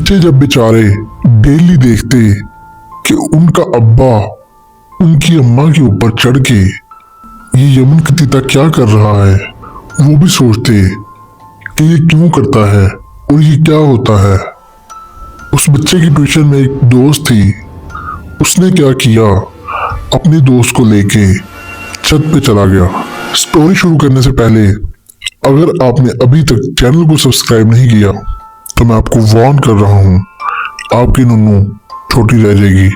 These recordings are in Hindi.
बच्चे जब बेचारे डेली देखते कि उनका अब्बा उनकी अम्मा के ऊपर चढ़ के ये यमन का तीता क्या कर रहा है, वो भी सोचते कि ये क्यों करता है और ये क्या होता है। उस बच्चे की ट्यूशन में एक दोस्त थी। उसने क्या किया, अपने दोस्त को लेके छत पे चला गया। स्टोरी शुरू करने से पहले अगर आपने अभी तक चैनल को सब्सक्राइब नहीं किया तो मैं आपको वार्न कर रहा हूँ, आपकी नुन्नू छोटी रह जाएगी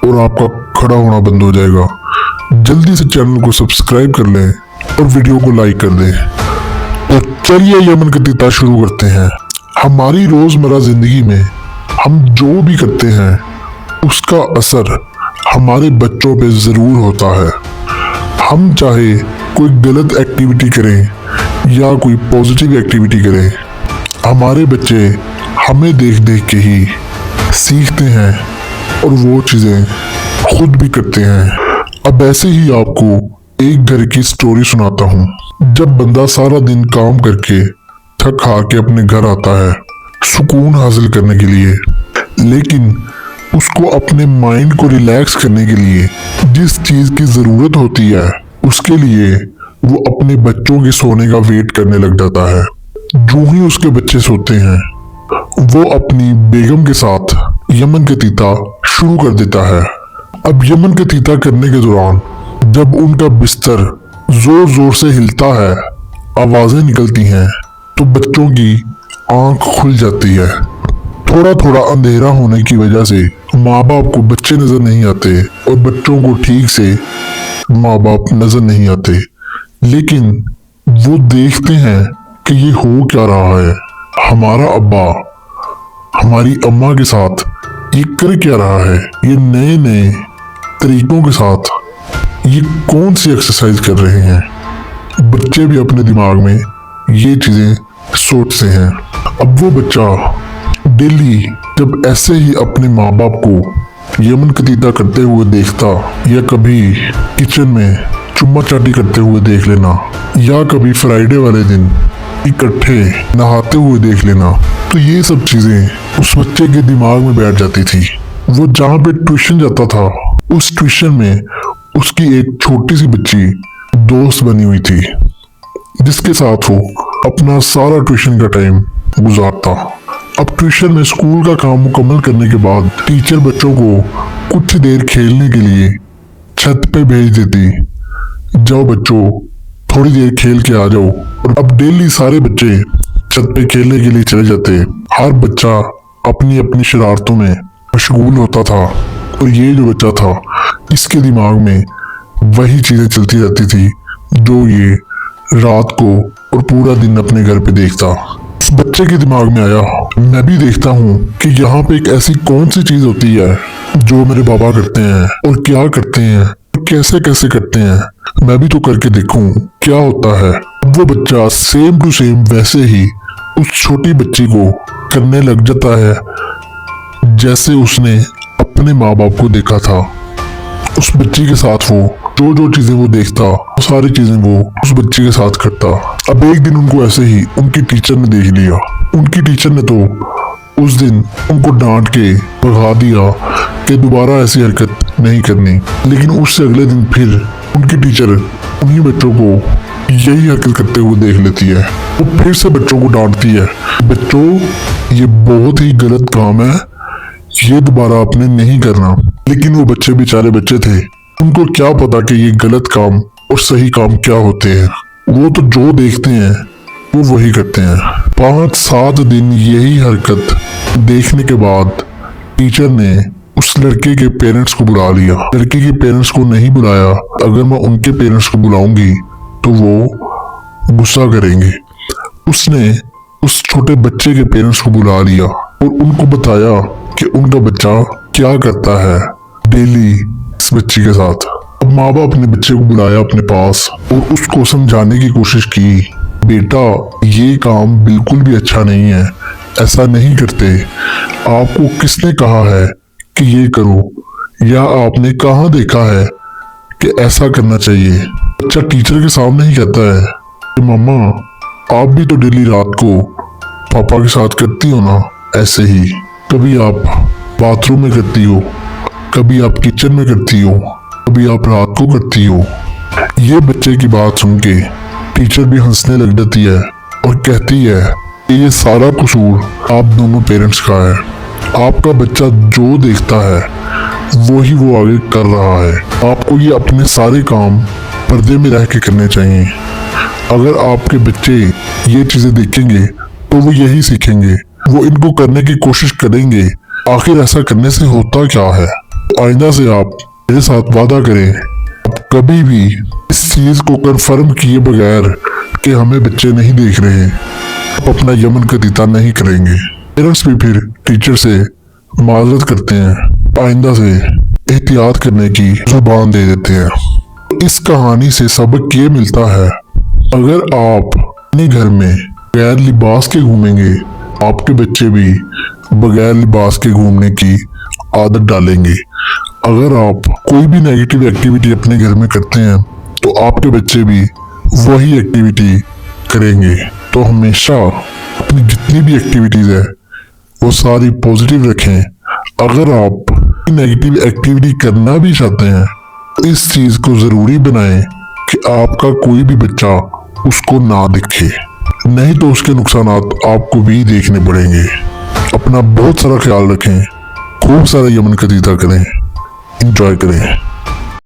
और आपका खड़ा होना बंद हो जाएगा। जल्दी से चैनल को सब्सक्राइब कर लें और वीडियो को लाइक कर दें। तो चलिए यमन का तीता शुरू करते हैं। हमारी रोजमर्रा जिंदगी में हम जो भी करते हैं उसका असर हमारे बच्चों पे जरूर होता है। हम चाहे कोई गलत एक्टिविटी करें या कोई पॉजिटिव एक्टिविटी करें, हमारे बच्चे हमें देख देख के ही सीखते हैं और वो चीज़ें खुद भी करते हैं। अब ऐसे ही आपको एक घर की स्टोरी सुनाता हूँ। जब बंदा सारा दिन काम करके थक हार के अपने घर आता है सुकून हासिल करने के लिए, लेकिन उसको अपने माइंड को रिलैक्स करने के लिए जिस चीज़ की ज़रूरत होती है उसके लिए वो अपने बच्चों के सोने का वेट करने लग जाता है। जो ही उसके बच्चे सोते हैं वो अपनी बेगम के साथ यमन का तीता शुरू कर देता है। अब यमन का तीता करने के दौरान जब उनका बिस्तर जोर जोर से हिलता है, आवाजें निकलती हैं, तो बच्चों की आंख खुल जाती है। थोड़ा थोड़ा अंधेरा होने की वजह से माँ बाप को बच्चे नजर नहीं आते और बच्चों को ठीक से माँ बाप नजर नहीं आते, लेकिन वो देखते हैं कि ये हो क्या रहा है। हमारा अब्बा हमारी अम्मा के साथ ये कर क्या रहा है, ये नए नए तरीकों के साथ ये कौन सी एक्सरसाइज कर रहे हैं। बच्चे भी अपने दिमाग में ये चीजें सोचते हैं। अब वो बच्चा डेली जब ऐसे ही अपने माँ बाप को यमन का तीता करते हुए देखता, या कभी किचन में चुम्मा चाटी करते हुए देख लेना, या कभी फ्राइडे वाले दिन इकट्ठे नहाते हुए देख लेना, तो ये सब चीजें उस बच्चे के दिमाग में बैठ जाती थी। वो जहाँ पे ट्यूशन जाता था उस ट्यूशन में उसकी एक छोटी सी बच्ची दोस्त बनी हुई थी, जिसके साथ वो अपना सारा ट्यूशन का टाइम गुजारता। अब ट्यूशन में स्कूल का काम मुकम्मल करने के बाद टीचर बच्चों को कुछ देर खेलने के लिए छत पे भेज देती, जाओ बच्चों थोड़ी देर खेल के आ जाओ। और अब डेली सारे बच्चे छत पे खेलने के लिए चले जाते। हर बच्चा अपनी अपनी शरारतों में मशगूल होता था और ये जो बच्चा था इसके दिमाग में वही चीजें चलती रहती थी जो ये रात को और पूरा दिन अपने घर पे देखता। उस बच्चे के दिमाग में आया, मैं भी देखता हूँ कि यहाँ पे एक ऐसी कौन सी चीज होती है जो मेरे बाबा करते हैं और क्या करते हैं और कैसे कैसे करते हैं, मैं भी तो करके देखूं क्या होता है। वो बच्चा सेम टू सेम वैसे ही उस छोटी बच्ची को करने लग जाता है जैसे उसने अपने माँ बाप को देखा था। उस बच्ची के साथ वो जो जो चीजें वो देखता वो सारी चीजें वो उस बच्ची के साथ करता। अब एक दिन उनको ऐसे ही उनकी टीचर ने देख लिया। उनकी टीचर ने तो उस दिन उनको डांट के भगा दिया कि दोबारा ऐसी हरकत नहीं करनी, लेकिन उससे अगले दिन फिर उनकी टीचर उन्हीं बच्चों को यही हरकत करते हुए देख लेती है। वो फिर से बच्चों को डांटती है, बच्चों ये बहुत ही गलत काम है, ये दोबारा आपने नहीं करना। लेकिन वो बच्चे बेचारे बच्चे थे, उनको क्या पता कि ये गलत काम और सही काम क्या होते हैं। वो तो जो देखते हैं वो वही करते हैं। 5-7 दिन यही हरकत देखने के बाद टीचर ने उस लड़के के पेरेंट्स को बुला लिया। लड़के के पेरेंट्स को नहीं बुलाया, अगर मैं उनके पेरेंट्स को बुलाऊंगी तो वो गुस्सा करेंगे। उसने उस छोटे बच्चे के पेरेंट्स को बुला लिया और उनको बताया कि उनका बच्चा क्या करता है डेली इस बच्ची के साथ। अब माँ बाप ने बच्चे को बुलाया अपने पास और उसको समझाने की कोशिश की, बेटा ये काम बिल्कुल भी अच्छा नहीं है, ऐसा नहीं करते। आपको किसने कहा है कि ये करो, या आपने कहाँ देखा है कि ऐसा करना चाहिए। बच्चा टीचर के सामने ही कहता है कि मम्मा आप भी तो डेली रात को पापा के साथ करती हो ना ऐसे ही। कभी आप बाथरूम में करती हो, कभी आप किचन में करती हो, कभी आप रात को करती हो। ये बच्चे की बात सुन के टीचर भी हंसने लग जाती है और कहती है कि ये सारा कसूर आप दोनों पेरेंट्स का है। आपका बच्चा जो देखता है वही वो आगे कर रहा है। आपको ये अपने सारे काम पर्दे में रह के करने चाहिए। अगर आपके बच्चे ये चीज़ें देखेंगे तो वो यही सीखेंगे, वो इनको करने की कोशिश करेंगे। आखिर ऐसा करने से होता क्या है? आइंदा से आप मेरे साथ वादा करें, आप कभी भी इस चीज़ को कंफर्म किए बगैर कि हमें बच्चे नहीं देख रहे, आप अपना यमन कतीता नहीं करेंगे। पेरेंट्स भी फिर टीचर से माजरत करते हैं, आइंदा से एहतियात करने की जुबान दे देते हैं। इस कहानी से सबक ये मिलता है, अगर आप अपने घर में बगैर लिबास के घूमेंगे, आपके बच्चे भी बगैर लिबास के घूमने की आदत डालेंगे। अगर आप कोई भी नेगेटिव एक्टिविटी अपने घर में करते हैं तो आपके बच्चे भी वही एक्टिविटी करेंगे। तो हमेशा अपनी जितनी भी एक्टिविटीज है वो सारी पॉजिटिव रखें। अगर आप नेगेटिव एक्टिविटी करना भी चाहते हैं तो इस चीज को जरूरी बनाएं कि आपका कोई भी बच्चा उसको ना दिखे, नहीं तो उसके नुकसानात आपको भी देखने पड़ेंगे। अपना बहुत सारा ख्याल रखें, खूब सारा यमन कतीता करें, एंजॉय करें।